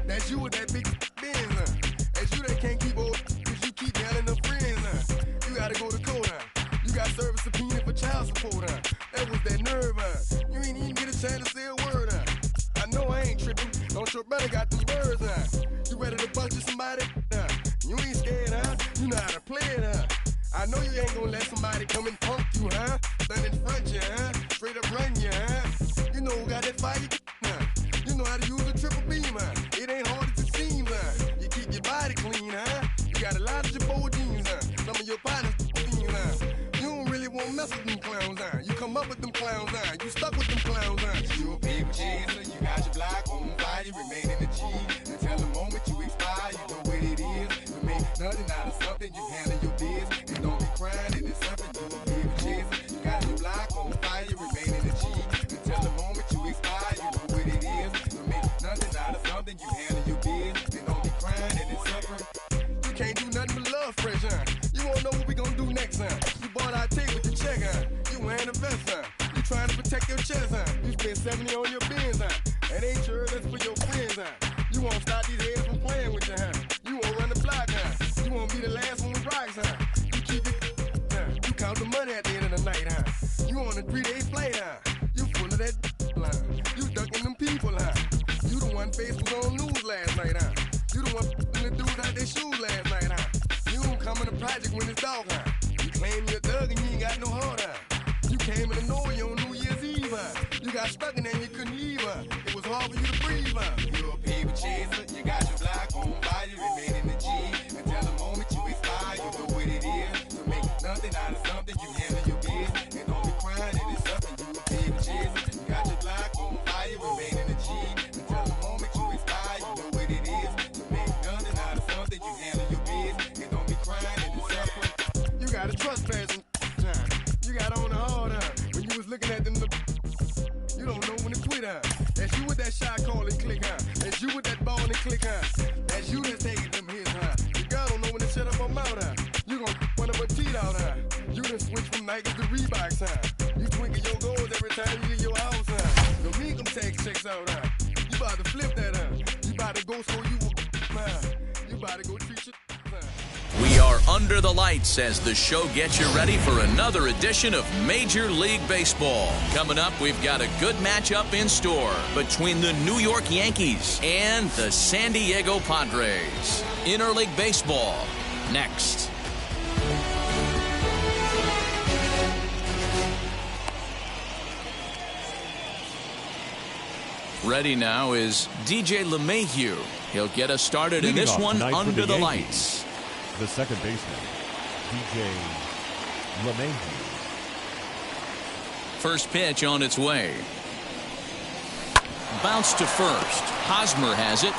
That's you with that big Benz, That's you that can't keep old cause you keep yelling them friends, You gotta go to court, You got service subpoena for child support, That was that nerve, You ain't even get a chance to say a word, I know I ain't tripping. Don't your brother got them birds, You ready to bust you somebody, You ain't scared, You know how to play it, I know you ain't gonna let somebody come and punk you, Stand in front you, Straight up run you, You know who got that fire, You know how to use a triple beam, It ain't hard as it seems, You keep your body clean, You got a lot of your bold jeans, Some of your partners, You don't really want to mess with them clowns, You come up with them clowns, You stuck with them clowns, You a people chaser, you got your block on fire, you remain in the G. Until the moment you expire, you know what it is. You make nothing out of something, you handle your biz. And don't be crying, it is something, you a people chaser. You got your block on fire, you remain in the G. Until the moment you expire, you know what it is. You make nothing out of something, you handle your biz. And don't be crying, it is something. You can't do nothing but love fresh, You won't know what we gonna do next, You bought our tape with your check, You wearing a vest, You trying to protect your chest, You spent 70 on your bins, That ain't yours, that's for your friends, You won't stop these heads from playing with you, You won't run the block, You won't be the last one with rocks, You keep it, You count the money at the end of the night, You on a 3-day flight, You full of that line. You ducking them people, You the one face was on news last night, You the one the dudes out their shoes last night, You don't come in the project when it's dog, You claim you're a thug and you ain't got no heart, You came in the Norway on New Year's Eve, You got stuck in there and you couldn't leave, It was hard for you to breathe, You a people chaser, you got your block on fire, you remain in the G. Until the moment you expire, you know what it is. To make nothing out of something, you handle your biz. And don't be crying, it is something, you a people chaser. You got your block on fire, you remain in the G. Until the moment you expire, you know what it is. To make nothing out of something, you handle your biz. And don't be crying, it is something. You got a trespass time. You got on the hard, when you was looking at them. You don't know when to quit, That's you with that shot call and click, That's you with that ball and click, That's you that's taking them hits, Your girl don't know when to shut up her mouth, You gon' one of her teeth out, You done switch from Nikes to Reeboks, You twinkle your goals every time you leave your house, Don't need them tax checks out, You about to flip that, You about to go so you You about to go treat your We are under the lights as the show gets you ready for another edition of Major League Baseball. Coming up, we've got a good matchup in store between the New York Yankees and the San Diego Padres. Interleague Baseball, next. Ready now is DJ LeMahieu. He'll get us started in this one under the lights. The second baseman, DJ LeMahieu. First pitch on its way. Bounce to first. Hosmer has it.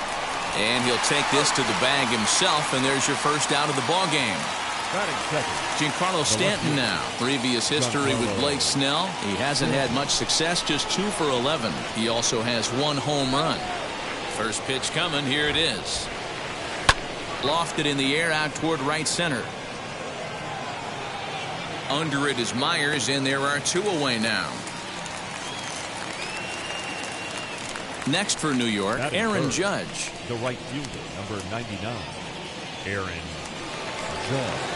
And he'll take this to the bag himself, and there's your first out of the ball game. Giancarlo Stanton now. Previous history with Blake Snell. He hasn't had much success, just 2 for 11. He also has 1 home run. First pitch coming, here it is. Lofted in the air out toward right center. Under it is Myers, and there are 2 away now. Next for New York, Aaron Judge. The right fielder, number 99, Aaron Judge.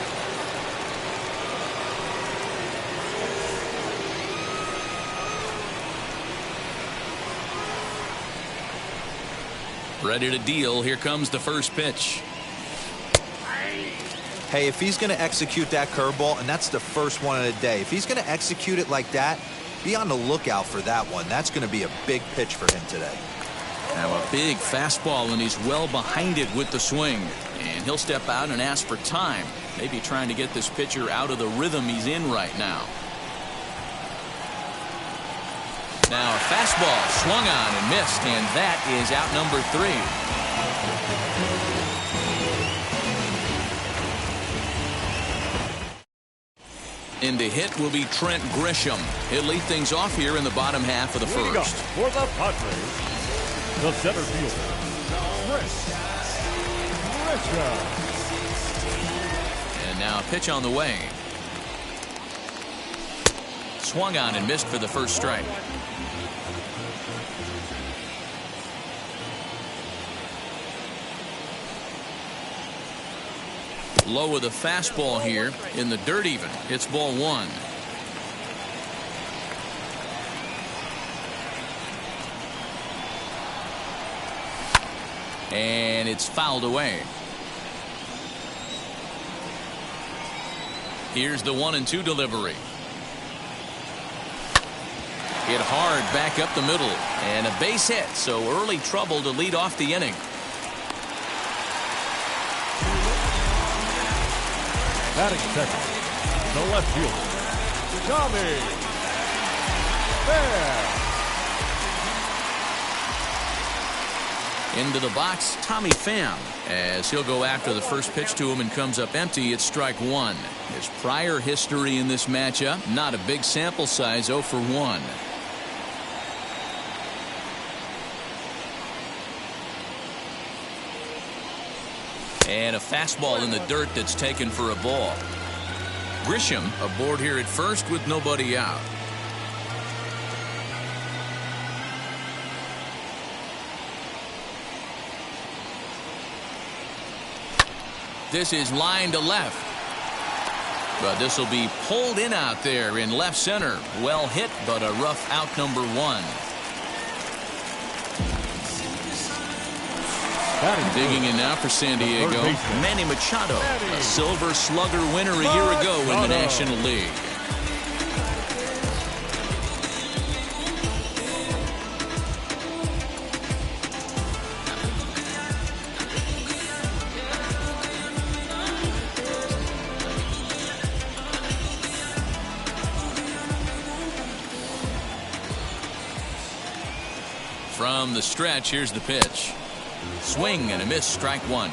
Ready to deal. Here comes the first pitch. Hey, if he's going to execute that curveball, and that's the first one of the day, if he's going to execute it like that, be on the lookout for that one. That's going to be a big pitch for him today. Now a big fastball, and he's well behind it with the swing. And he'll step out and ask for time. Maybe trying to get this pitcher out of the rhythm he's in right now. Now a fastball swung on and missed, and that is out number 3. In to hit will be Trent Grisham. He'll lead things off here in the bottom half of the first. For the Padres, the center fielder, Trent Grisham. And now a pitch on the way. Swung on and missed for the first strike. Low with a fastball here in the dirt even. It's ball one. And it's fouled away. Here's the 1-2 delivery. Hit hard back up the middle. And a base hit, so early trouble to lead off the inning. Batting second, the left fielder, Tommy Pham. Into the box, Tommy Pham, as he'll go after the first pitch to him and comes up empty. It's strike one. His prior history in this matchup, not a big sample size, 0 for 1. And a fastball in the dirt that's taken for a ball. Grisham aboard here at first with nobody out. This is line to left. But this will be pulled in out there in left center. Well hit, but a rough out, number one. Digging in now for San Diego, Manny Machado, a Silver Slugger winner a year ago in the National League. From the stretch, here's the pitch. Swing and a miss, strike one.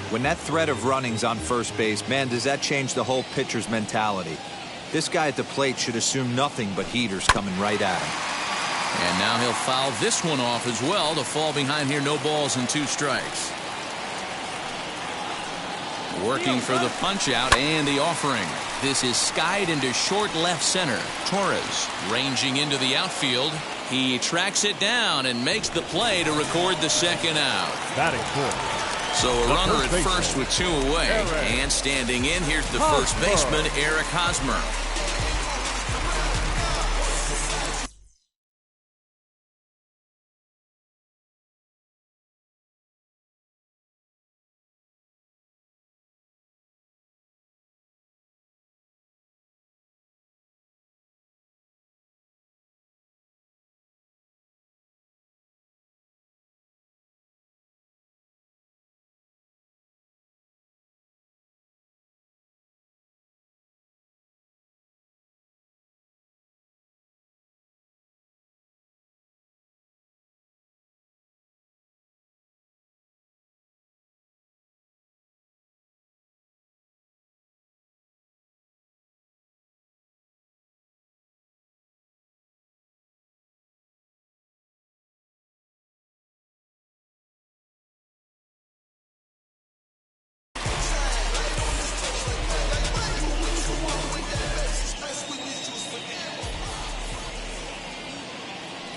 When that threat of running's on first base, man, does that change the whole pitcher's mentality. This guy at the plate should assume nothing but heaters coming right at him. And now he'll foul this one off as well to fall behind here. No balls and 2 strikes. Working for the punch out and the offering. This is skied into short left center. Torres ranging into the outfield. He tracks it down and makes the play to record the second out. Batting fourth. So a runner at first with 2 away. And standing in, here's the first baseman, Eric Hosmer.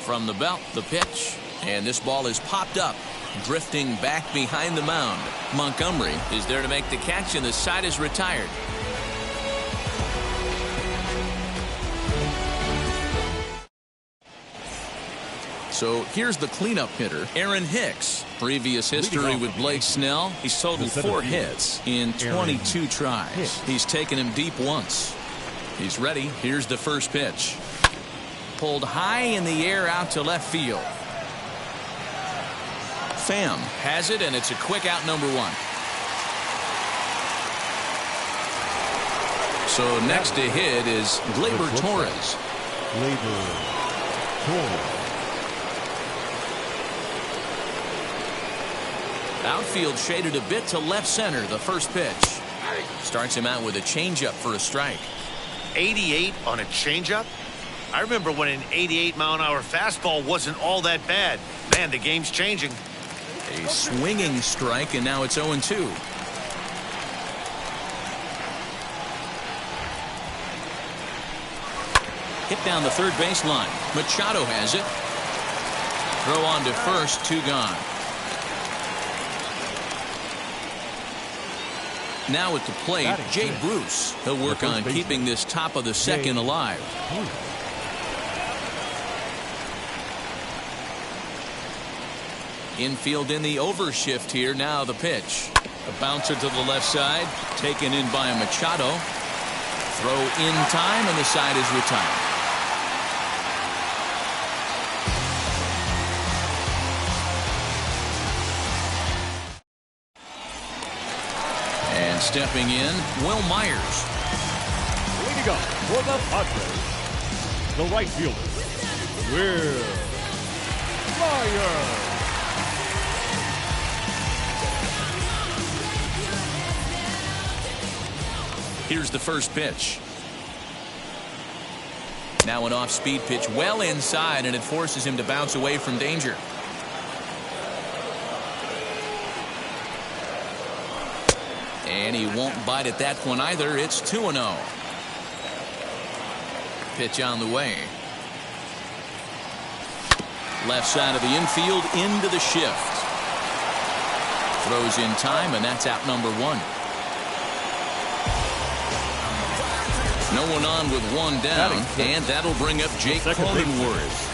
From the belt, the pitch, and this ball is popped up, drifting back behind the mound. Montgomery is there to make the catch, and the side is retired. So here's the cleanup hitter, Aaron Hicks. Previous history with Blake Snell. He's totaled 4 hits in 22 tries. He's taken him deep once. He's ready. Here's the first pitch. Pulled high in the air out to left field. Pham has it, and it's a quick out, number 1. So next to hit is Gleyber Torres. Outfield shaded a bit to left center. The first pitch starts him out with a changeup for a strike. 88 on a changeup? I remember when an 88-mile-an-hour fastball wasn't all that bad. Man, the game's changing. A swinging strike, and now it's 0-2. Hit down the third baseline. Machado has it. Throw on to first, 2 gone. Now at the plate, Jay Bruce. He'll work on keeping this top of the second alive. Infield in the overshift here. Now the pitch. A bouncer to the left side. Taken in by Machado. Throw in time, and the side is retired. And stepping in, Will Myers. Leading up for the Padres, the right fielder, Will Myers. Here's the first pitch. Now an off-speed pitch well inside, and it forces him to bounce away from danger. And he won't bite at that one either. It's 2-0. Pitch on the way. Left side of the infield into the shift. Throws in time, and that's out number 1. No one on with one down, and that'll bring up Jake Cronenworth.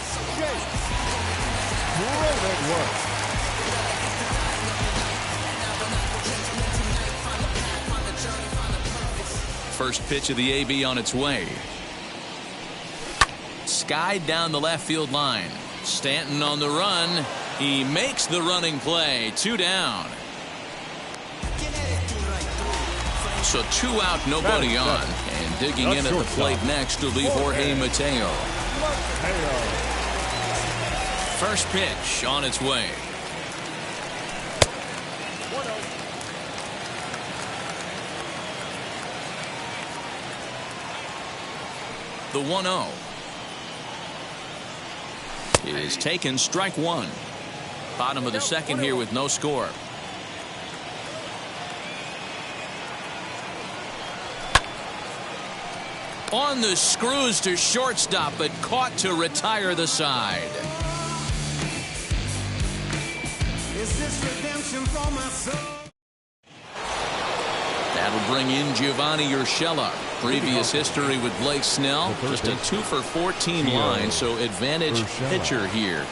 First pitch of the AB on its way. Skied down the left field line. Stanton on the run. He makes the running play. 2 down. So 2 out, nobody on. And digging in at the plate next will be Jorge Mateo. First pitch on its way. The 1-0 is taken, strike 1. Bottom of the second here with no score. On the screws to shortstop, but caught to retire the side. Is this redemption for my soul? That'll bring in Giovanni Urshela. Previous history with Blake Snell. Just a 2 for 14 line, so advantage pitcher here.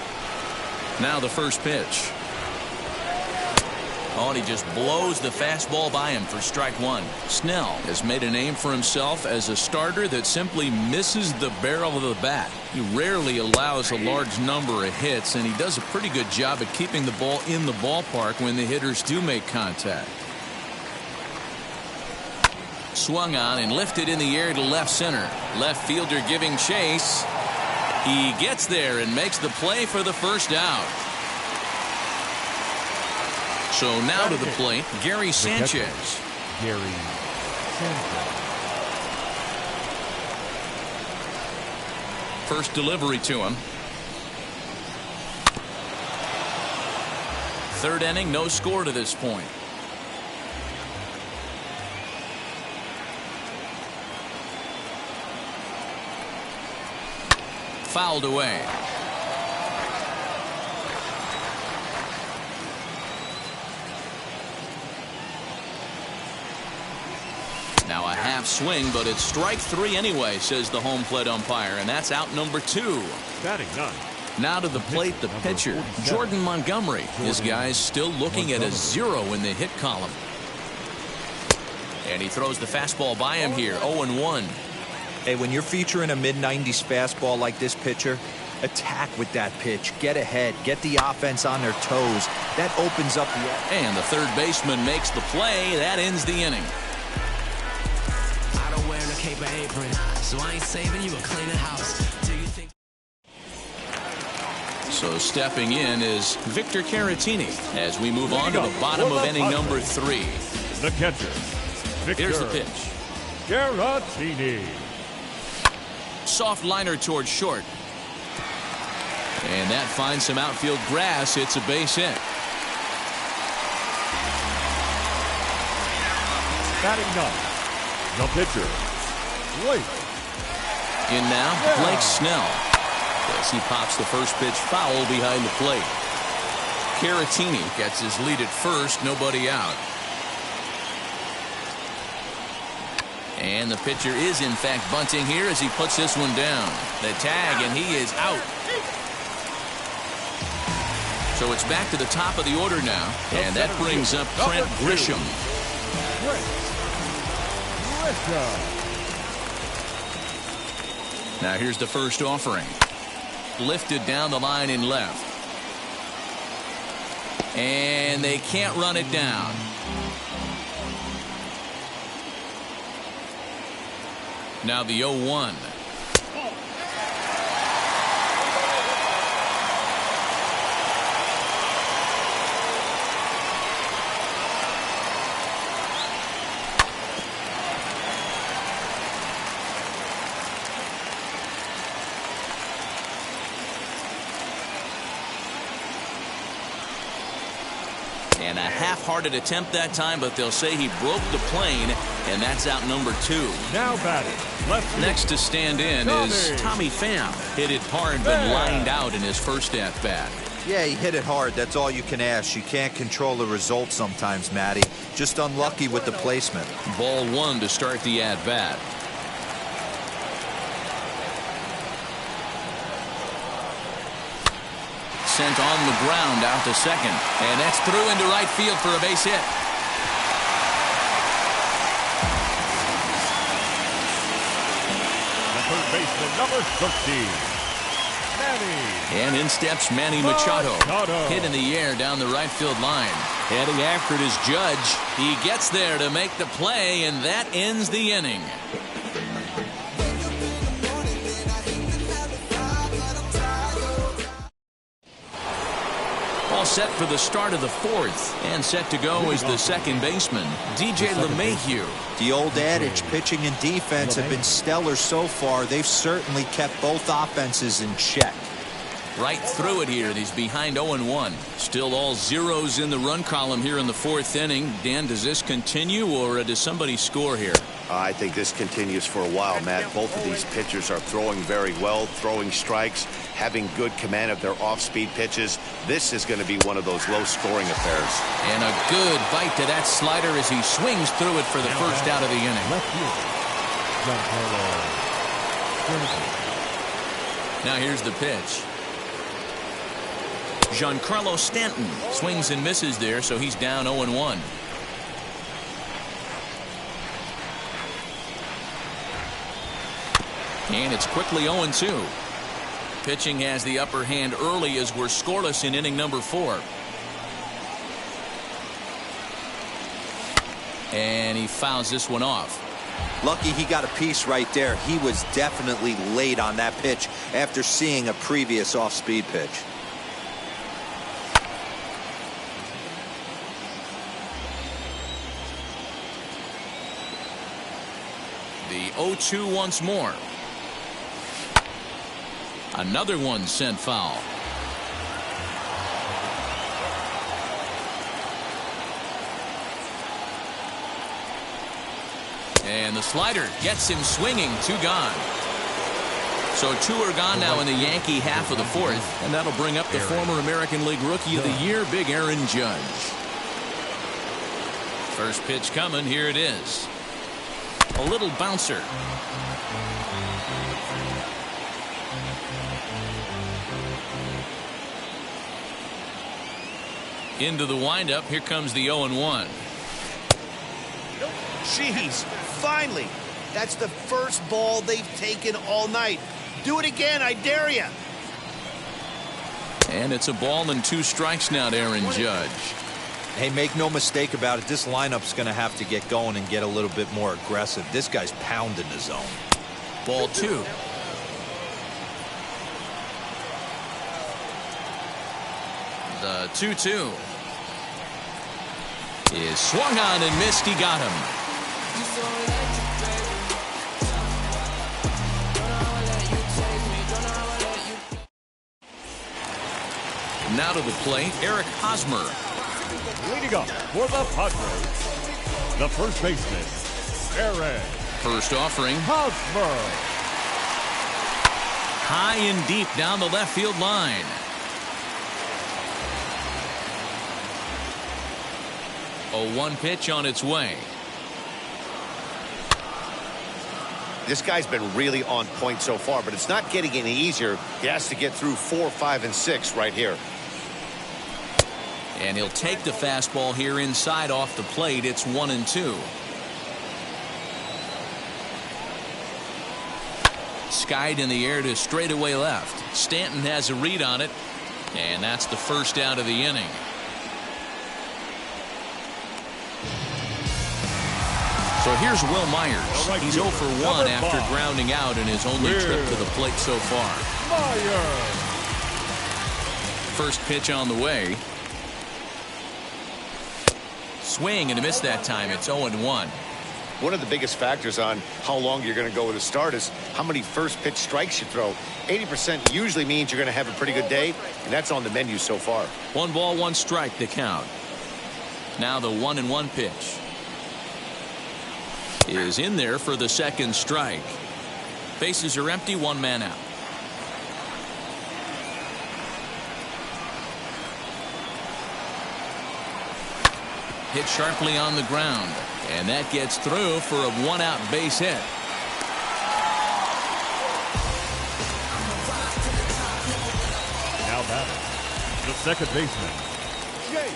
Now the first pitch. Oh, and he just blows the fastball by him for strike 1. Snell has made a name for himself as a starter that simply misses the barrel of the bat. He rarely allows a large number of hits, and he does a pretty good job at keeping the ball in the ballpark when the hitters do make contact. Swung on and lifted in the air to left center. Left fielder giving chase. He gets there and makes the play for the first out. So now to the plate, Gary Sanchez. First delivery to him. Third inning, no score to this point. Fouled away. Now a half swing, but it's strike 3 anyway, says the home plate umpire, and that's out number 2. Batting 9. Now to the plate, the pitcher, Jordan Montgomery. His guy's still looking at a 0 in the hit column. And he throws the fastball by him here, 0-1. Hey, when you're featuring a mid-90s fastball like this pitcher, attack with that pitch. Get ahead. Get the offense on their toes. That opens up the... And the third baseman makes the play. That ends the inning. I don't wear a cape or apron, so I ain't saving you a cleaning house. Do you think... So stepping in is Victor Caratini as we move on to the bottom of inning number 3. The catcher, Victor. Here's the pitch. Caratini. Soft liner towards short. And that finds some outfield grass. It's a base hit. Batting 9. The pitcher, Blake. In now, Blake Snell. As he pops the first pitch foul behind the plate. Caratini gets his lead at first, nobody out. And the pitcher is, in fact, bunting here as he puts this one down. The tag, and he is out. So it's back to the top of the order now. And that brings up Trent Grisham. Now here's the first offering. Lifted down the line in left. And they can't run it down. Now the 0-1. And a half-hearted attempt that time, but they'll say he broke the plane, and that's out number 2. Now batting. Next to stand in is Tommy Pham. Hit it hard, but lined out in his first at-bat. Yeah, he hit it hard. That's all you can ask. You can't control the result sometimes, Matty. Just unlucky with the placement. Ball 1 to start the at-bat. Sent on the ground out to second. And that's through into right field for a base hit. The third baseman, number 13. Manny. And in steps Manny Machado. Hit in the air down the right field line. Heading after it is Judge. He gets there to make the play, and that ends the inning. All set for the start of the 4th, and set to go is the second baseman, DJ LeMahieu. The old adage, pitching and defense have been stellar so far. They've certainly kept both offenses in check. Right through it here. He's behind 0-1. Still all zeros in the run column here in the 4th inning. Dan, does this continue, or does somebody score here? I think this continues for a while, Matt. Both of these pitchers are throwing very well, throwing strikes, having good command of their off-speed pitches. This is going to be one of those low-scoring affairs. And a good bite to that slider as he swings through it for the first out of the inning. Now here's the pitch. Giancarlo Stanton swings and misses there, so he's down 0-1. And it's quickly 0-2. Pitching has the upper hand early as we're scoreless in inning number 4. And he fouls this one off. Lucky he got a piece right there. He was definitely late on that pitch after seeing a previous off-speed pitch. The 0-2 once more. Another one sent foul. And the slider gets him swinging. 2 gone. So 2 are gone now in the Yankee half of the 4th. And that'll bring up the former American League Rookie of the Year, Big Aaron Judge. First pitch coming. Here it is. A little bouncer. Into the windup. Here comes the 0-1. Jeez, finally. That's the first ball they've taken all night. Do it again, I dare you. And it's a ball and 2 strikes now to Aaron Judge. Hey, make no mistake about it. This lineup's going to have to get going and get a little bit more aggressive. This guy's pounding the zone. Ball 2. The 2-2 is swung on and missed. He got him. Now to the plate, Eric Hosmer. Leading up for the Padres, the first baseman, Eric. First offering. Hosmer. High and deep down the left field line. A 1 pitch on its way. This guy's been really on point so far, but it's not getting any easier. He has to get through 4, 5, and 6 right here. And he'll take the fastball here inside off the plate. It's 1-2. Skied in the air to straightaway left. Stanton has a read on it, and that's the first out of the inning. So here's Will Myers. He's 0 for 1 after grounding out in his only trip to the plate so far. First pitch on the way. Swing and a miss that time. It's 0-1. One of the biggest factors on how long you're going to go with a start is how many first pitch strikes you throw. 80% usually means you're going to have a pretty good day, and that's on the menu so far. 1 ball, 1 strike, the count. Now the 1-1 pitch is in there for the second strike. Bases are empty, 1 man out. Hit sharply on the ground, and that gets through for a 1-out base hit. Now batting, the second baseman.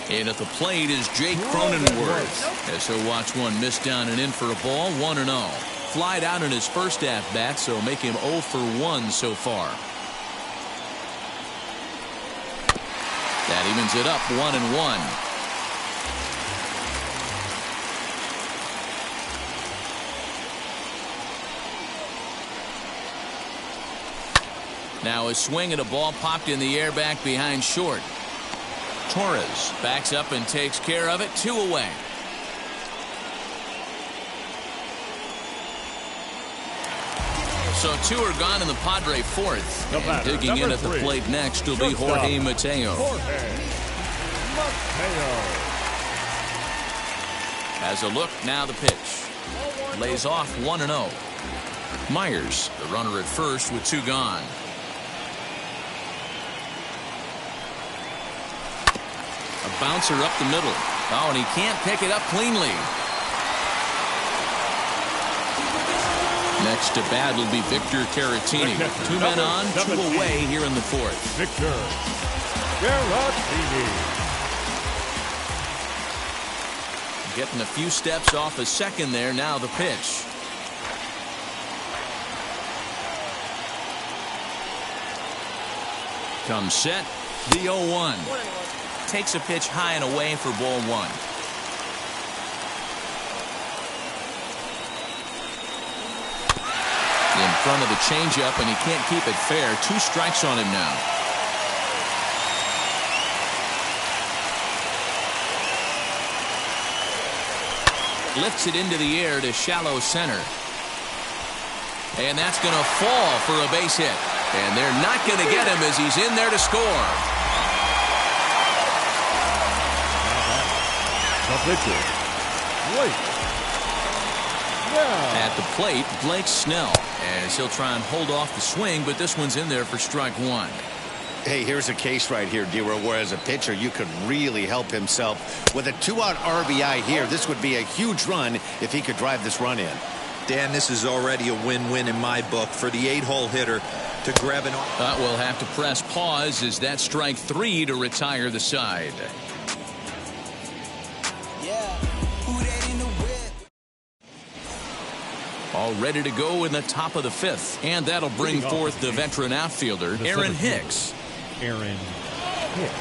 And at the plate is Jake Cronenworth, as he'll watch one miss down and in for a ball. 1-0. Flied out in his first at-bat, so make him 0 for 1 so far. That evens it up, 1-1. Now a swing and a ball popped in the air back behind short. Torres backs up and takes care of it. 2 away. So 2 are gone in the Padre fourth. And digging in at the plate next will be Jorge Mateo. Has a look, now the pitch. Lays off 1-0. Myers, the runner at first with 2 gone. A bouncer up the middle. Oh, and he can't pick it up cleanly. Next to bat will be Victor Caratini. 2 men on, 2 away here in the fourth. Victor Caratini. Getting a few steps off a second there. Now the pitch. Comes set. The 0-1. Takes a pitch high and away for ball 1. In front of the changeup, and he can't keep it fair. 2 strikes on him now. Lifts it into the air to shallow center. And that's going to fall for a base hit. And they're not going to get him as he's in there to score. At the plate, Blake Snell, as he'll try and hold off the swing, but this one's in there for strike 1. Hey, here's a case right here, D-Row, where as a pitcher you could really help himself. With a 2-out RBI here, this would be a huge run if he could drive this run in. Dan, this is already a win-win in my book for the 8-hole hitter to grab an... We'll have to press pause as that strike 3 to retire the side. All ready to go in the top of the 5th. And that'll bring forth the veteran outfielder, Aaron Hicks. Aaron Hicks.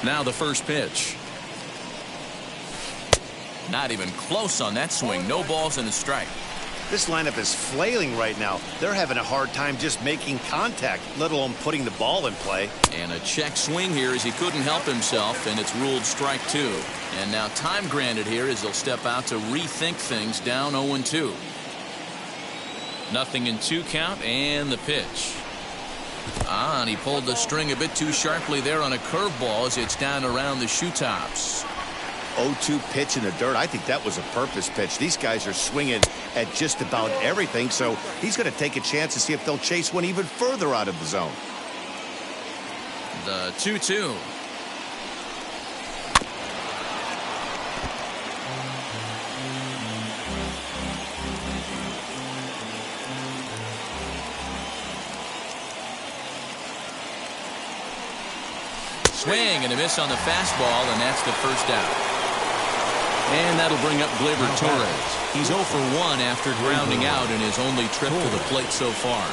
Now the first pitch. Not even close on that swing. No balls and a strike. This lineup is flailing right now. They're having a hard time just making contact, let alone putting the ball in play. And a check swing here as he couldn't help himself, and it's ruled strike 2. And now time granted here as he'll step out to rethink things, down 0-2. Nothing in 2 count, and the pitch. And he pulled the string a bit too sharply there on a curveball as it's down around the shoe tops. 0-2 pitch in the dirt. I think that was a purpose pitch. These guys are swinging at just about everything, so he's going to take a chance to see if they'll chase one even further out of the zone. The 2-2. swing and a miss on the fastball, and that's the first out. And that'll bring up Gleyber Torres. He's 0 for 1 after grounding out in his only trip to the plate so far.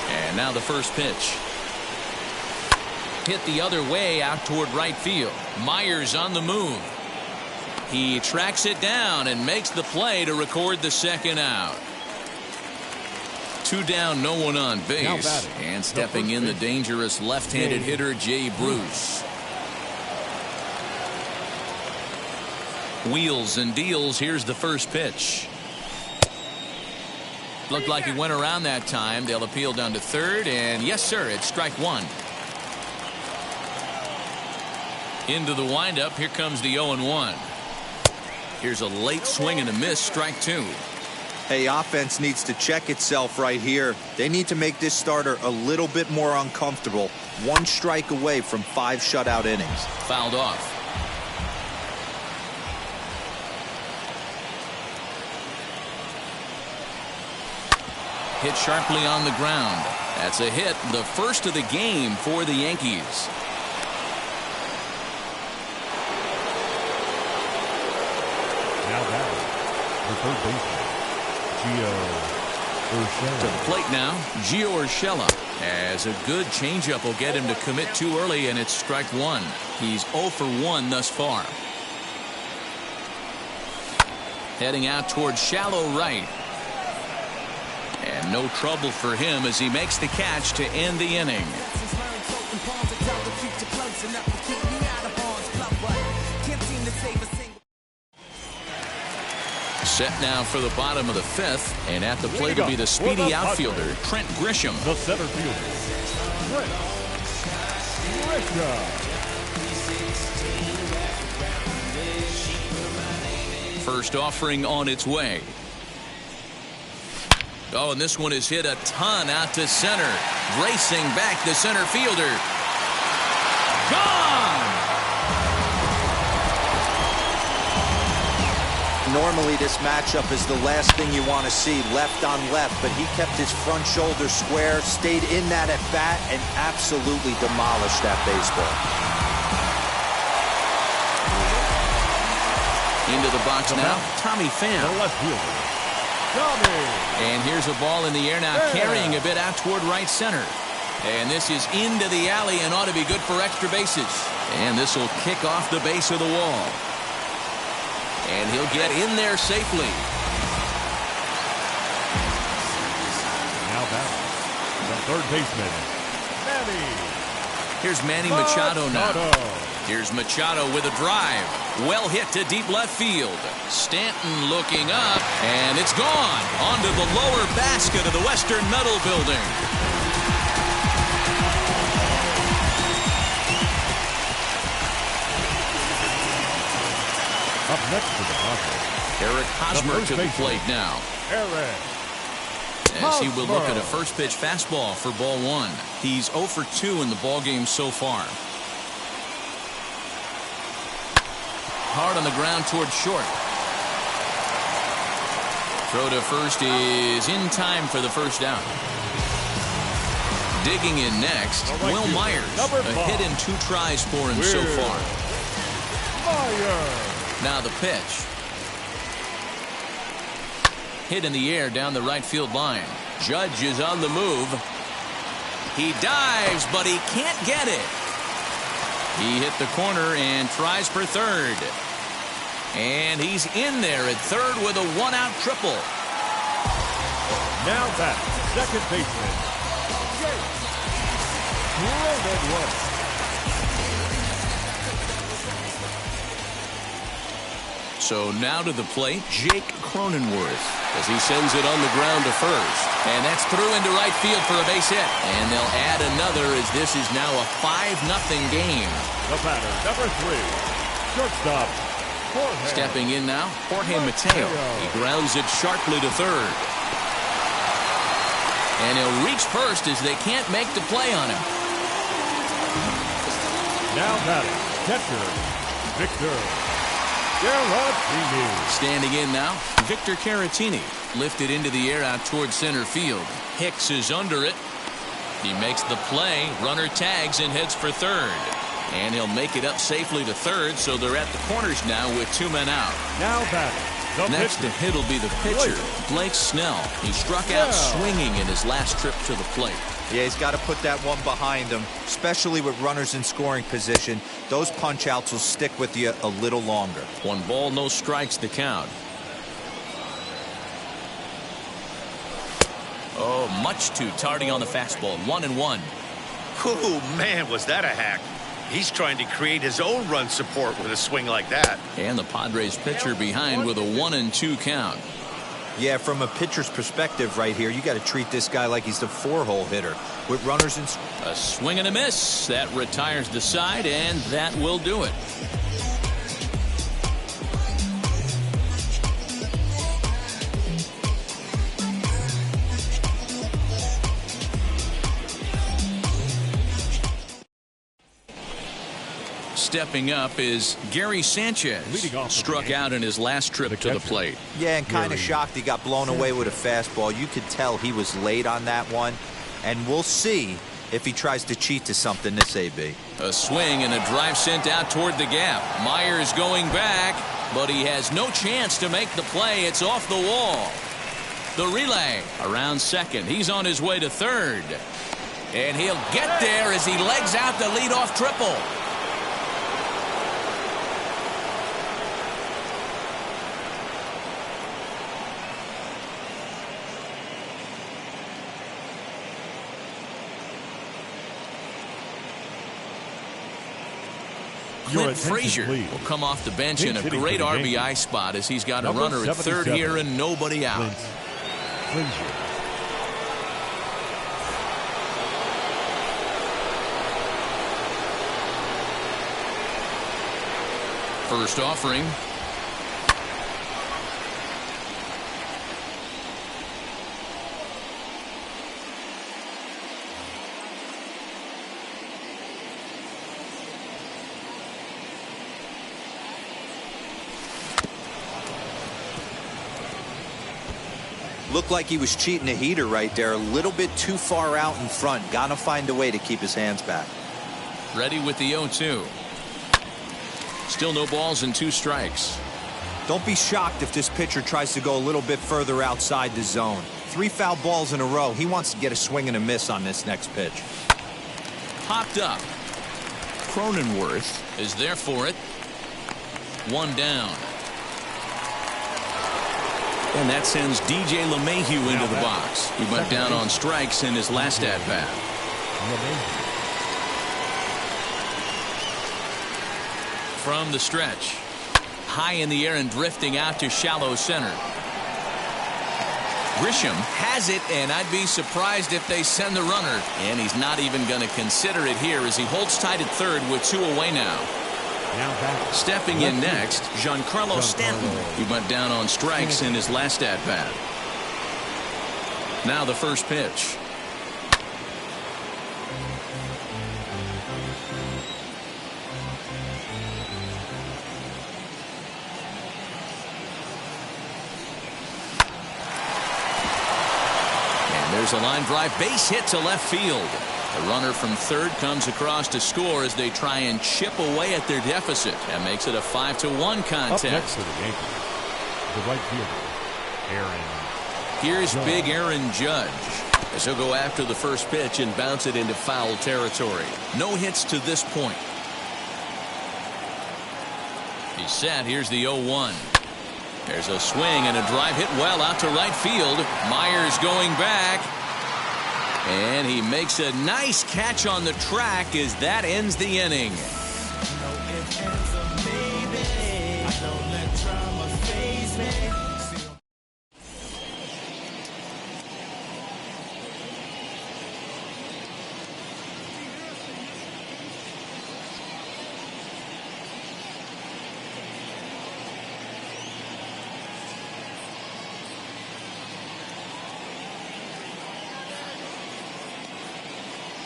And now the first pitch. Hit the other way out toward right field. Myers on the move. He tracks it down and makes the play to record the second out. 2 down, no one on base. And stepping in the dangerous left-handed hitter, Jay Bruce. Wheels and deals. Here's the first pitch. Looked like he went around that time. They'll appeal down to third, and yes, sir, it's strike one. Into the windup. Here comes the 0-1. Here's a late swing and a miss. Strike two. Hey, offense needs to check itself right here. They need to make this starter a little bit more uncomfortable. 1 strike away from 5 shutout innings. Fouled off. Hit sharply on the ground. That's a hit, the first of the game for the Yankees. Now that the third baseman, Gio Urshela. To the plate now, Gio Urshela. As a good changeup will get him to commit too early, and it's strike one. He's 0 for 1 thus far. Heading out towards shallow right. And no trouble for him as he makes the catch to end the inning. Set now for the bottom of the 5th, and at the plate will be the speedy outfielder, Trent Grisham. The center fielder, Trent Grisham. First offering on its way. Oh, and this one is hit a ton out to center. Racing back the center fielder. Gone! Normally this matchup is the last thing you want to see, left on left, but he kept his front shoulder square, stayed in that at bat, and absolutely demolished that baseball. Into the box now, Tommy Pham. The left fielder, Tommy. And here's a ball in the air now, carrying a bit out toward right center. And this is into the alley and ought to be good for extra bases. And this will kick off the base of the wall. And he'll get in there safely. Now back, the third baseman, Manny. Here's Manny Machado now. Here's Machado with a drive. Well hit to deep left field. Stanton looking up, and it's gone onto the lower basket of the Western Metal Building. Up next to the Padres, Eric Hosmer to the plate now. Eric As he will look at a first pitch fastball for ball one. He's 0 for 2 in the ball game so far. Hard on the ground towards short. Throw to first is in time for the first down. Digging in next, Will Myers. A hit in 2 tries for him so far. Myers. Now the pitch. Hit in the air down the right field line. Judge is on the move. He dives, but he can't get it. He hit the corner and tries for third. And he's in there at third with a 1-out triple. Now back, second baseman, Jake Cronenworth. So now to the plate, Jake Cronenworth, as he sends it on the ground to first. And that's through into right field for a base hit. And they'll add another as this is now a 5-0 game. The batter, number 3, shortstop, Jorge. Stepping in now, Jorge Mateo. He grounds it sharply to third. And he'll reach first as they can't make the play on him. Now batting, catcher, Victor Caratini. Standing in now, Victor Caratini. Lifted into the air out towards center field. Hicks is under it. He makes the play. Runner tags and heads for third. And he'll make it up safely to third, so they're at the corners now with 2 men out. Now batting. Next to hit will be the pitcher, Blake Snell. He struck out swinging in his last trip to the plate. Yeah, he's got to put that one behind him, especially with runners in scoring position. Those punch-outs will stick with you a little longer. 1 ball, no strikes to count. Oh, much too tardy on the fastball. 1-1. Oh, man, was that a hack. He's trying to create his own run support with a swing like that. And the Padres pitcher behind with a 1-2 count. Yeah, from a pitcher's perspective right here, you got to treat this guy like he's the 4-hole hitter with runners in. A swing and a miss. That retires the side, and that will do it. Stepping up is Gary Sanchez. Struck out in his last trip to the plate. Yeah, and kind of shocked he got blown away with a fastball. You could tell he was late on that one. And we'll see if he tries to cheat to something this AB. A swing and a drive sent out toward the gap. Myers going back, but he has no chance to make the play. It's off the wall. The relay around second. He's on his way to third. And he'll get there as he legs out the leadoff triple. Clint Frazier will come off the bench in a great RBI spot as he's got a runner at third here and nobody out. First offering. Looked like he was cheating a heater right there. A little bit too far out in front. Got to find a way to keep his hands back. Ready with the 0-2. Still no balls and 2 strikes. Don't be shocked if this pitcher tries to go a little bit further outside the zone. 3 foul balls in a row. He wants to get a swing and a miss on this next pitch. Popped up. Cronenworth is there for it. 1 down. And that sends DJ LeMahieu into the box. He went down on strikes in his last at-bat. From the stretch. High in the air and drifting out to shallow center. Grisham has it, and I'd be surprised if they send the runner. And he's not even going to consider it here as he holds tight at third with 2 away now. Stepping in next, Giancarlo Stanton. He went down on strikes in his last at-bat. Now the first pitch. And there's a line drive, base hit to left field. The runner from third comes across to score as they try and chip away at their deficit. That makes it a 5-1 contest. Up next to the Yankees, the right fielder, Aaron. Here's big Aaron Judge as he'll go after the first pitch and bounce it into foul territory. No hits to this point. He's set. Here's the 0-1. There's a swing and a drive hit well out to right field. Myers going back. And he makes a nice catch on the track as that ends the inning.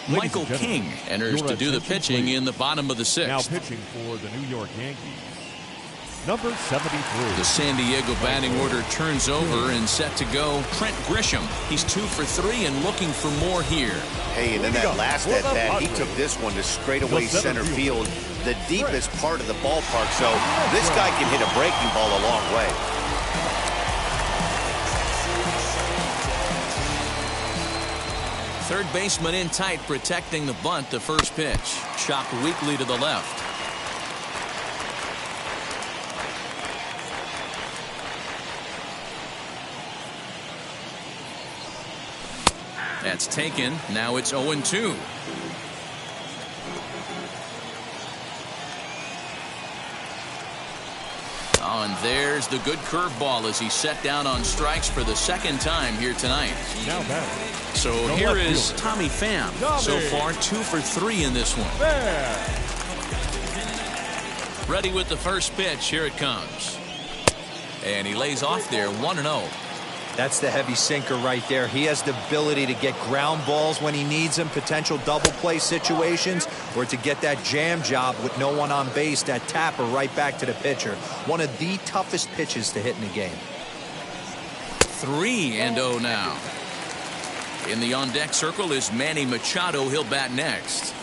Michael King enters to do the pitching in the bottom of the 6th. Now pitching for the New York Yankees, number 73. The San Diego batting order turns over and set to go Trent Grisham. He's 2 for 3 and looking for more here. Hey, and in that last at-bat, he took this one to straightaway center field, the deepest part of the ballpark. So this guy can hit a breaking ball a long way. Third baseman in tight, protecting the bunt. The first pitch chopped weakly to the left. That's taken. Now it's 0-2. Oh, and there's the good curveball as he set down on strikes for the second time here tonight. Now batting. So here is Tommy Pham. So far 2 for 3 in this one. Ready with the first pitch. Here it comes. And he lays off there 1-0. That's the heavy sinker right there. He has the ability to get ground balls when he needs them, potential double play situations, or to get that jam job with no one on base, that tapper right back to the pitcher. One of the toughest pitches to hit in the game. 3-0 now. In the on-deck circle is Manny Machado. He'll bat next.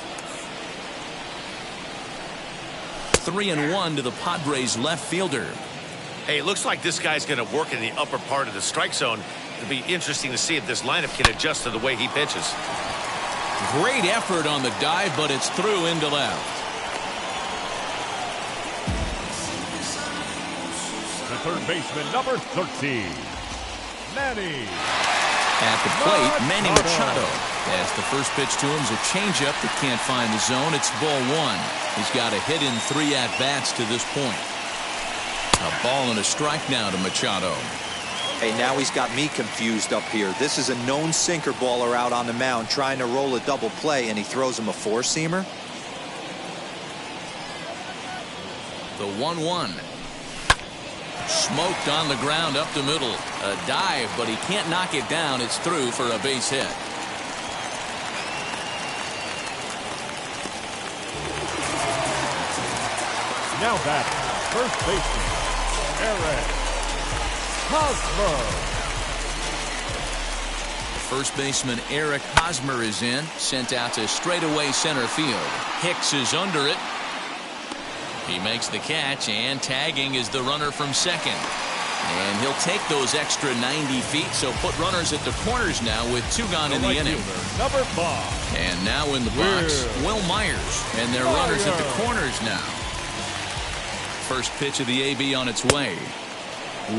3-1 to the Padres left fielder. Hey, it looks like this guy's going to work in the upper part of the strike zone. It'll be interesting to see if this lineup can adjust to the way he pitches. Great effort on the dive, but it's through into left. The third baseman, number 13, Manny. At the plate, Manny Machado. As the first pitch to him is a changeup that can't find the zone. It's ball 1. He's got a hit in 3 at-bats to this point. A ball and a strike now to Machado. Hey, now he's got me confused up here. This is a known sinker baller out on the mound trying to roll a double play, and he throws him a four-seamer. The 1-1. Smoked on the ground up the middle. A dive, but he can't knock it down. It's through for a base hit. Now batting, first baseman, Eric Hosmer. First baseman Eric Hosmer is in, sent out to straightaway center field. Hicks is under it. He makes the catch, and tagging is the runner from second. And he'll take those extra 90 feet, so put runners at the corners now with 2 gone in the inning. Number 5. And now in the box, Will Myers. And they're runners at the corners now. First pitch of the AB on its way.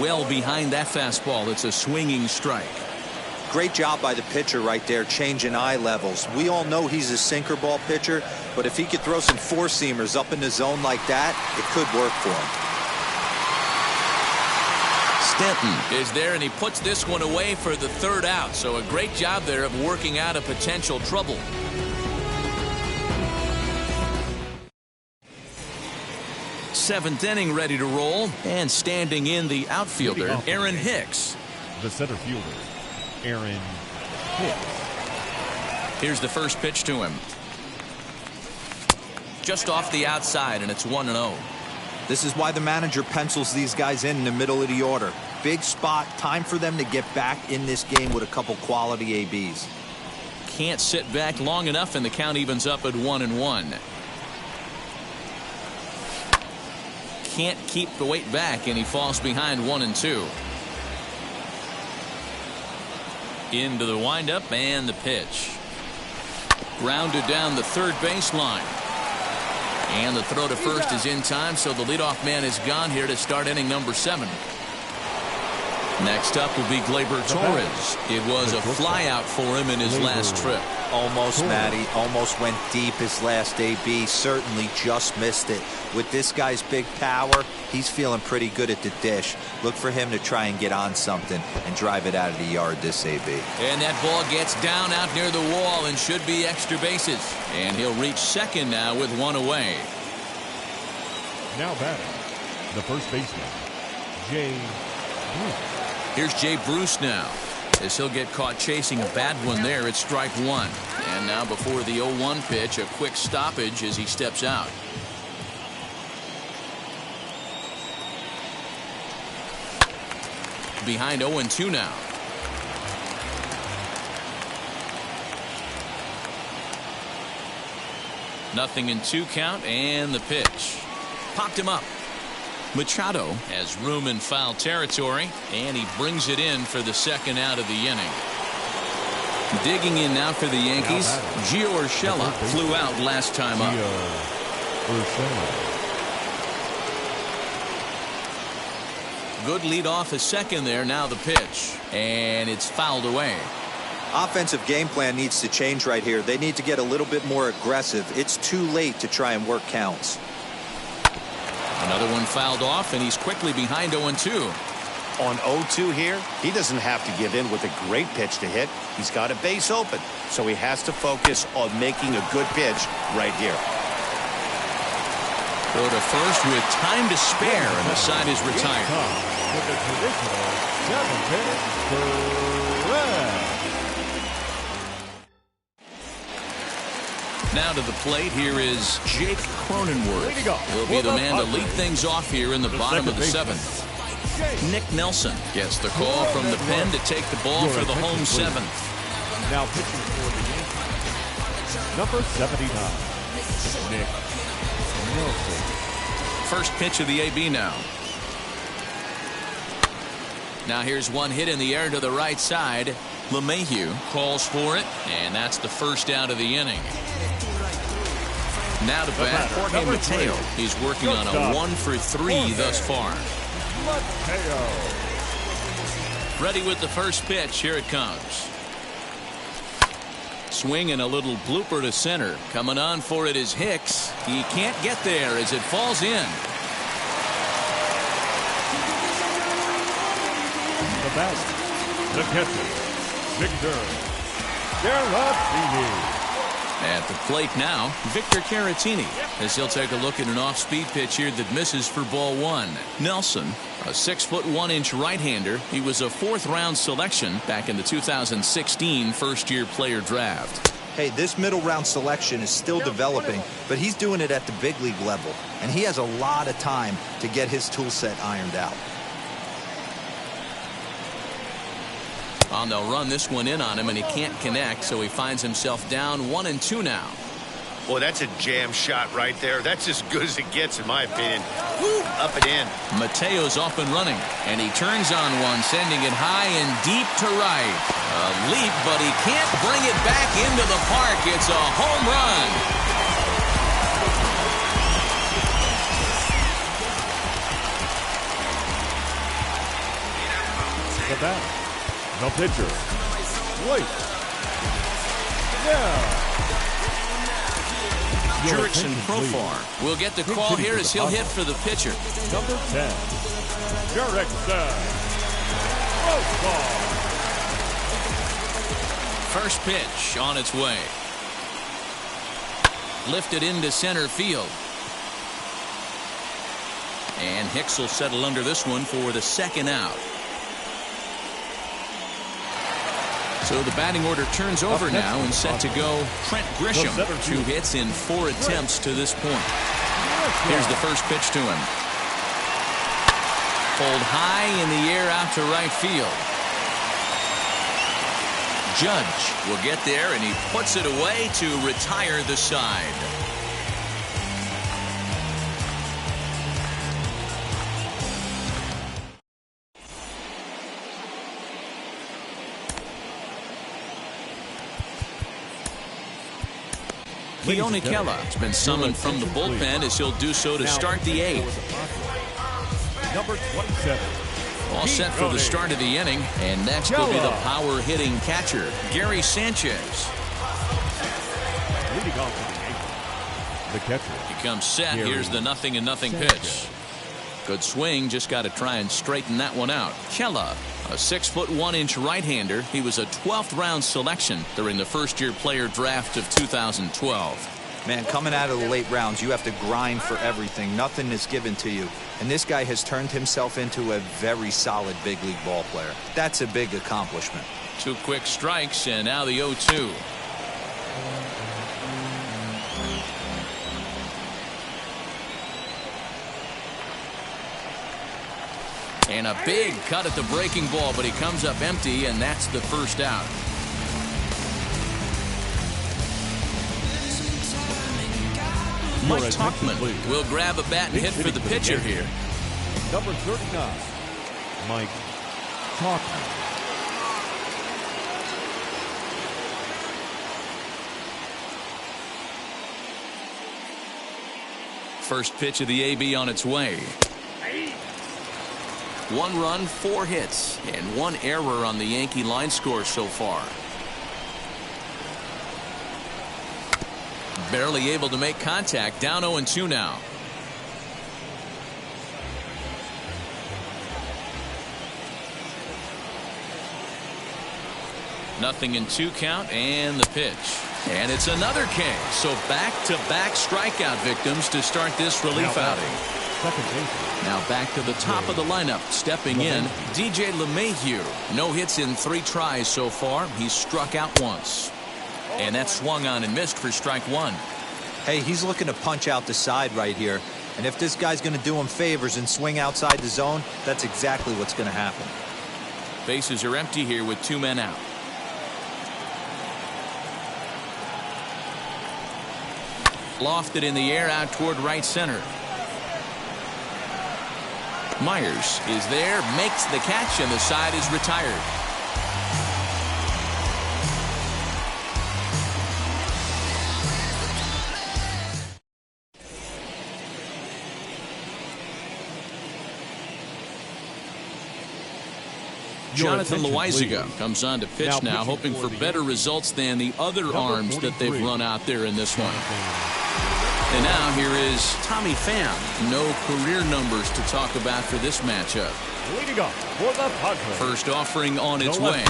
Well behind that fastball. It's a swinging strike. Great job by the pitcher right there, changing eye levels. We all know he's a sinker ball pitcher, but if he could throw some four-seamers up in the zone like that, it could work for him. Stanton is there, and he puts this one away for the 3rd out. So a great job there of working out a potential trouble. Seventh inning ready to roll, and standing in the outfielder, Aaron Hicks. The center fielder, Aaron Hicks. Here's the first pitch to him. Just off the outside, and it's 1-0. This is why the manager pencils these guys in the middle of the order. Big spot, time for them to get back in this game with a couple quality ABs. Can't sit back long enough, and the count evens up at 1-1. Can't keep the weight back, and he falls behind 1-2. Into the windup and the pitch. Grounded down the third baseline. And the throw to first is in time, so the leadoff man is gone here to start inning number 7. Next up will be Gleyber Torres. It was a flyout for him in his last trip. Almost, Matty. Almost went deep his last AB. Certainly just missed it. With this guy's big power, he's feeling pretty good at the dish. Look for him to try and get on something and drive it out of the yard this AB. And that ball gets down out near the wall and should be extra bases. And he'll reach second now with 1 away. Now batting, the first baseman, Jay Bruce. Here's Jay Bruce now, as he'll get caught chasing a bad one there. It's strike 1. And now before the 0-1 pitch, a quick stoppage as he steps out. behind 0-2 now. Nothing in 2 count, and the pitch. Popped him up. Machado has room in foul territory, and he brings it in for the second out of the inning. Digging in now for the Yankees, Gio Urshela flew out last time up. Good lead off a second there. Now the pitch, and it's fouled away. Offensive game plan needs to change right here. They need to get a little bit more aggressive. It's too late to try and work counts. Another one fouled off, and he's quickly behind 0-2. On 0-2 here, he doesn't have to give in with a great pitch to hit. He's got a base open, so he has to focus on making a good pitch right here. Go to first with time to spare, and the side is retired. With the traditional 7-minute spread. Now to the plate, here is Jake Cronenworth. He'll be the man to lead things off here in the bottom of the 7th. Nick Nelson gets the call from the pen to take the ball for the home 7th. Now pitching for the Yankees, number 79, Nick Nelson. First pitch of the AB now. Now here's one hit in the air to the right side. LeMahieu calls for it, and that's the first out of the inning. Now to bat, Jorge Mateo. He's working on a 1-for-3 thus far. Mateo. Ready with the first pitch. Here it comes. Swing and a little blooper to center. Coming on for it is Hicks. He can't get there as it falls in. The batter, the catcher, Victor Caratini. At the plate now, Victor Caratini, as he'll take a look at an off-speed pitch here that misses for ball 1. Nelson, a 6'1" right-hander. He was a 4th-round selection back in the 2016 first-year player draft. Hey, this middle-round selection is still developing, but he's doing it at the big league level, and he has a lot of time to get his tool set ironed out. Well, they'll run this one in on him, and he can't connect, so he finds himself down 1-2 now. Boy, that's a jam shot right there. That's as good as it gets, in my opinion. Woo, up and in. Mateo's off and running, and he turns on one, sending it high and deep to right. A leap, but he can't bring it back into the park. It's a home run. The batter, the pitcher, Blake. Yeah. Jurickson Profar will get the call here as he'll hit for the pitcher. Number 10, Jurickson Profar. First pitch on its way. Lifted into center field. And Hicks will settle under this one for the second out. So the batting order turns over now and set to go Trent Grisham. 2 hits in 4 attempts to this point. Here's the first pitch to him. Pulled high in the air out to right field. Judge will get there, and he puts it away to retire the side. Keone Kela has been summoned from the bullpen as he'll do so to start the 8th. Number 27. All set for the start of the inning, and next will be the power-hitting catcher, Gary Sanchez. Leading off to the 8th, the catcher. He comes set. Here's the 0-0 pitch. Good swing, just got to try and straighten that one out. Kela, a 6'1" right-hander. He was a 12th-round selection during the first-year player draft of 2012. Man, coming out of the late rounds, you have to grind for everything. Nothing is given to you. And this guy has turned himself into a very solid big league ball player. That's a big accomplishment. 2 quick strikes, and now the 0-2. And a big cut at the breaking ball, but he comes up empty, and that's the first out. Mike Tauchman will grab a bat and hit for the pitcher here. Number 39, Mike Tauchman. First pitch of the AB on its way. 1 run, 4 hits, and 1 error on the Yankee line score so far. Barely able to make contact. Down 0-2 now. Nothing in 2 count, and the pitch. And it's another K. So back-to-back strikeout victims to start this relief outing. Now back to the top of the lineup. Stepping in, DJ LeMahieu. No hits in 3 tries so far. He's struck out once. And that's swung on and missed for strike 1. Hey, he's looking to punch out the side right here. And if this guy's going to do him favors and swing outside the zone, that's exactly what's going to happen. Bases are empty here with 2 men out. Lofted in the air out toward right center. Myers is there, makes the catch, and the side is retired. Jonathan Loizaga comes on to pitch now, hoping for better results than the other arms that they've run out there in this one. And now here is Tommy Pham. No career numbers to talk about for this matchup. Leading up for the Padres. First offering on its way.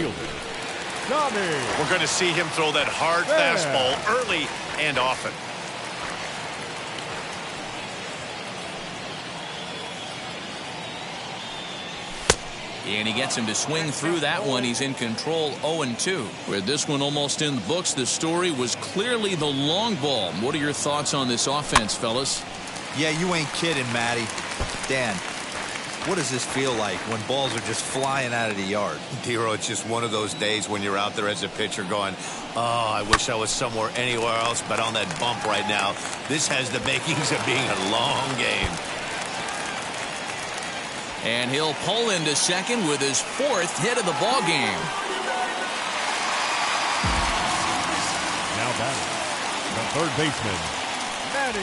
We're going to see him throw that hard fastball early and often. And he gets him to swing through that one. He's in control 0-2. With this one almost in the books, the story was clearly the long ball. What are your thoughts on this offense, fellas? Yeah, you ain't kidding, Matty. Dan, what does this feel like when balls are just flying out of the yard? Dero, it's just one of those days when you're out there as a pitcher going, oh, I wish I was somewhere anywhere else but on that bump right now. This has the makings of being a long game. And he'll pull into second with his 4th hit of the ball game. Now batting, the third baseman, Manny.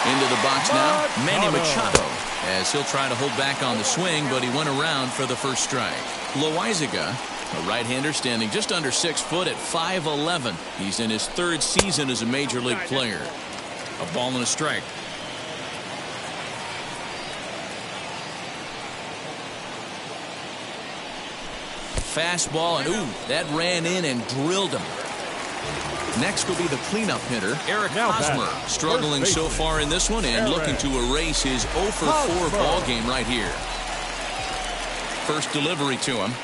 Into the box now, Manny Machado, as he'll try to hold back on the swing, but he went around for the first strike. Loizaga, a right-hander standing just under 6 foot at 5'11". He's in his 3rd season as a major league player. A ball and a strike. Fastball, and ooh, that ran in and drilled him. Next will be the cleanup hitter, Eric Hosmer, struggling so far in this one and looking to erase his 0-for-4 ball game right here. First delivery to him.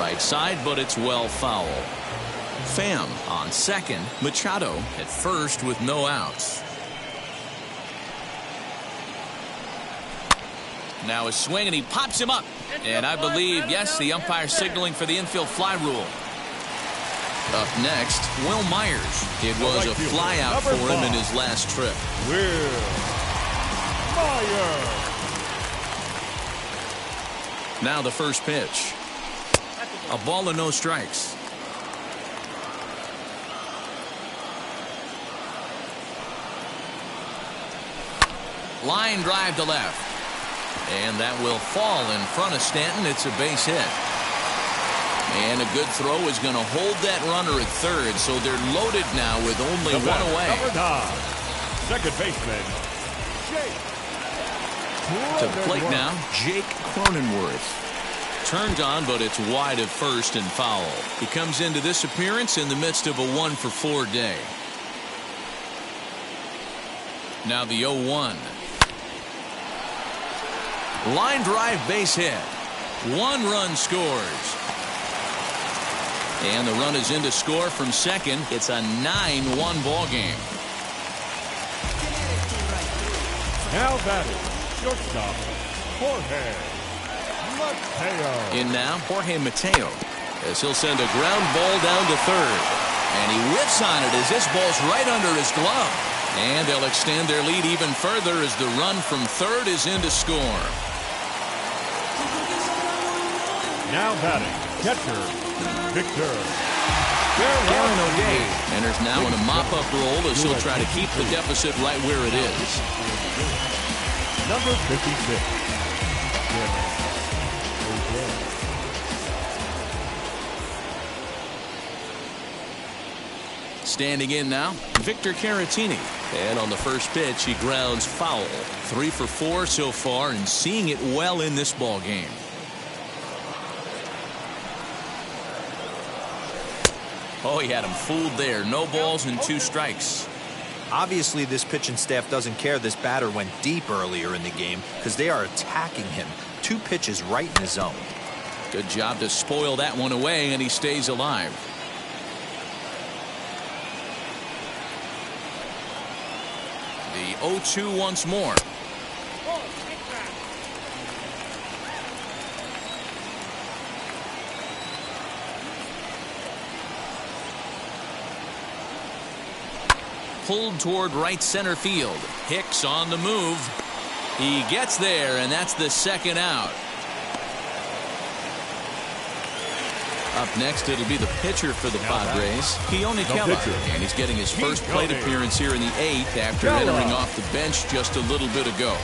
Right side, but it's well foul. Pham on second, Machado at first with no outs. Now a swing, and he pops him up. And I believe, yes, the umpire signaling for the infield fly rule. Up next, Will Myers. It was a fly out for him in his last trip. Will Myers. Now the first pitch. A ball and no strikes. Line drive to left. And that will fall in front of Stanton. It's a base hit. And a good throw is going to hold that runner at third, so they're loaded now with only 1 away. Number 9, second baseman, Jake. To the plate now, Jake Cronenworth. Turned on, but it's wide of first and foul. He comes into this appearance in the midst of a 1-for-4 day. Now the 0-1. Line drive base hit. 1 run scores. And the run is in to score from second. It's a 9-1 ball game. Now batting, shortstop, Jorge Mateo. In now, Jorge Mateo, as he'll send a ground ball down to third. And he whiffs on it as this ball's right under his glove. And they'll extend their lead even further as the run from third is in to score. Now batting, catcher, Victor. Aaron O'Day enters now in a mop-up role as he'll try to keep the deficit right where it is. Number 56. Standing in now, Victor Caratini. And on the first pitch, he grounds foul. 3 for 4 so far and seeing it well in this ball game. Oh, he had him fooled there. No balls and 2 strikes. Obviously, this pitching staff doesn't care this batter went deep earlier in the game because they are attacking him. 2 pitches right in his zone. Good job to spoil that one away, and he stays alive. The 0-2 once more. Pulled toward right center field. Hicks on the move. He gets there, and that's the second out. Up next, it'll be the pitcher for the Padres, Keone Kela. And he's getting his first plate appearance here in the 8th after entering off the bench just a little bit ago.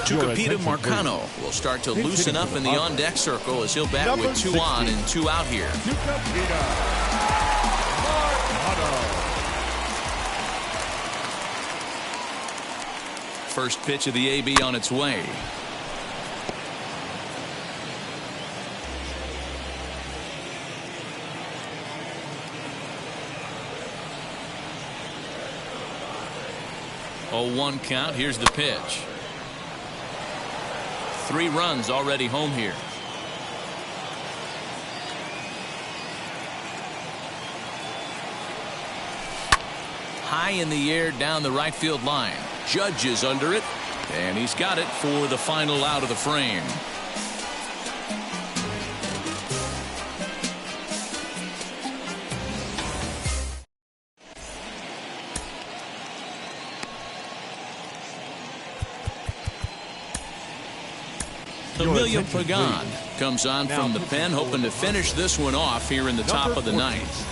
Tucupita Marcano will start to loosen up in the on-deck circle as he'll bat with 2 on and 2 out here. First pitch of the AB on its way. Oh, 1 count. Here's the pitch. 3 runs already home here. High in the air down the right field line. Judge is under it, and he's got it for the final out of the frame. Emilio Pagan comes on from the pen, hoping to finish this one off here in the top of the 9th.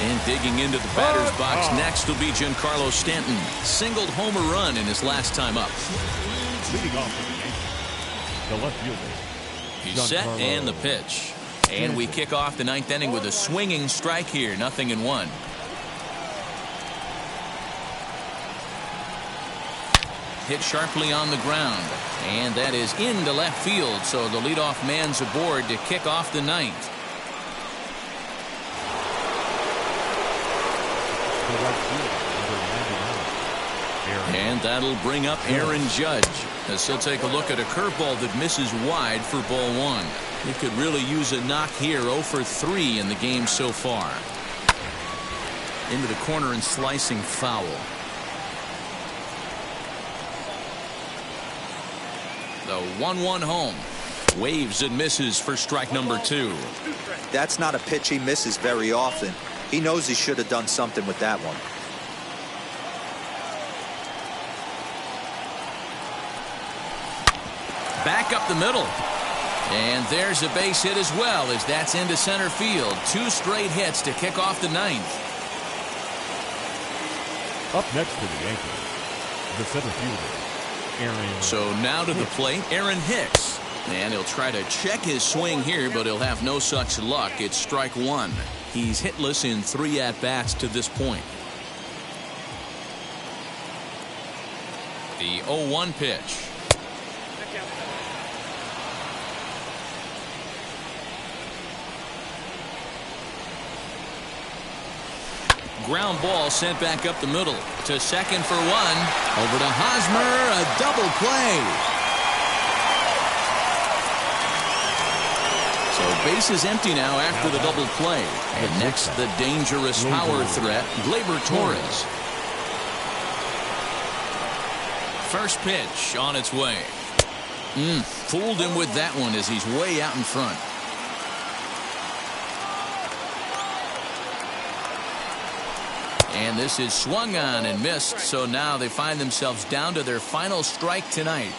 And digging into the batter's box next will be Giancarlo Stanton. Singled home a run in his last time up. Leading off for the Yankees, the left fielder. He's set and the pitch. And we kick off the 9th inning with a swinging strike here. 0-1. Hit sharply on the ground, and that is into left field, so the leadoff man's aboard to kick off the 9th. And that'll bring up Aaron Judge as he'll take a look at a curveball that misses wide for ball 1. He could really use a knock here. 0 for 3 in the game so far. Into the corner and slicing foul. The 1-1 home. Waves and misses for strike number 2. That's not a pitch he misses very often. He knows he should have done something with that one. Back up the middle. And there's a base hit as well as that's into center field. 2 straight hits to kick off the 9th. Up next for the Yankees, the center fielder. So now to the plate, Aaron Hicks. And he'll try to check his swing here, but he'll have no such luck. It's strike 1. He's hitless in 3 at-bats to this point. The 0-1 pitch. Ground ball sent back up the middle to second for one. Over to Hosmer, a double play. So base is empty now after the double play. And next, the dangerous power threat, Gleyber Torres. First pitch on its way. Fooled him with that one as he's way out in front. And this is swung on and missed, so now they find themselves down to their final strike tonight.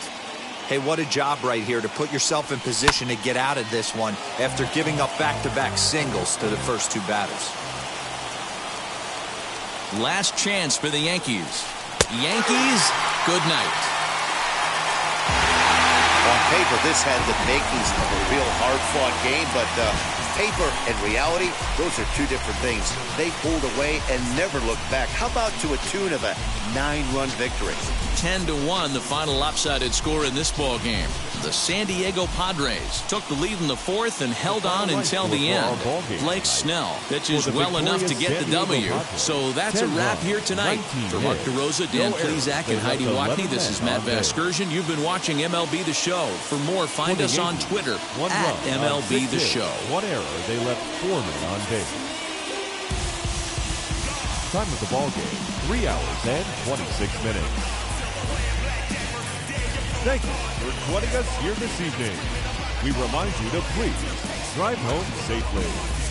Hey, what a job right here to put yourself in position to get out of this one after giving up back-to-back singles to the first two batters. Last chance for the Yankees. Yankees, good night. On paper, this had the makings of a real hard-fought game, but paper and reality, those are two different things. They pulled away and never looked back. How about to a tune of a 9-run victory? 10-1, the final lopsided score in this ball game. The San Diego Padres took the lead in the fourth and held on until the end. Blake Snell pitches well enough to get the W. So that's a wrap here tonight. For Mark DeRosa, Dan Plezak, and Heidi Watney, this is Matt Vasgersian. You've been watching MLB The Show. For more, find us on Twitter at MLB The Show. One error, they left 4 men on base. Time of the ball game, 3 hours and 26 minutes. Thank you for joining us here this evening. We remind you to please drive home safely.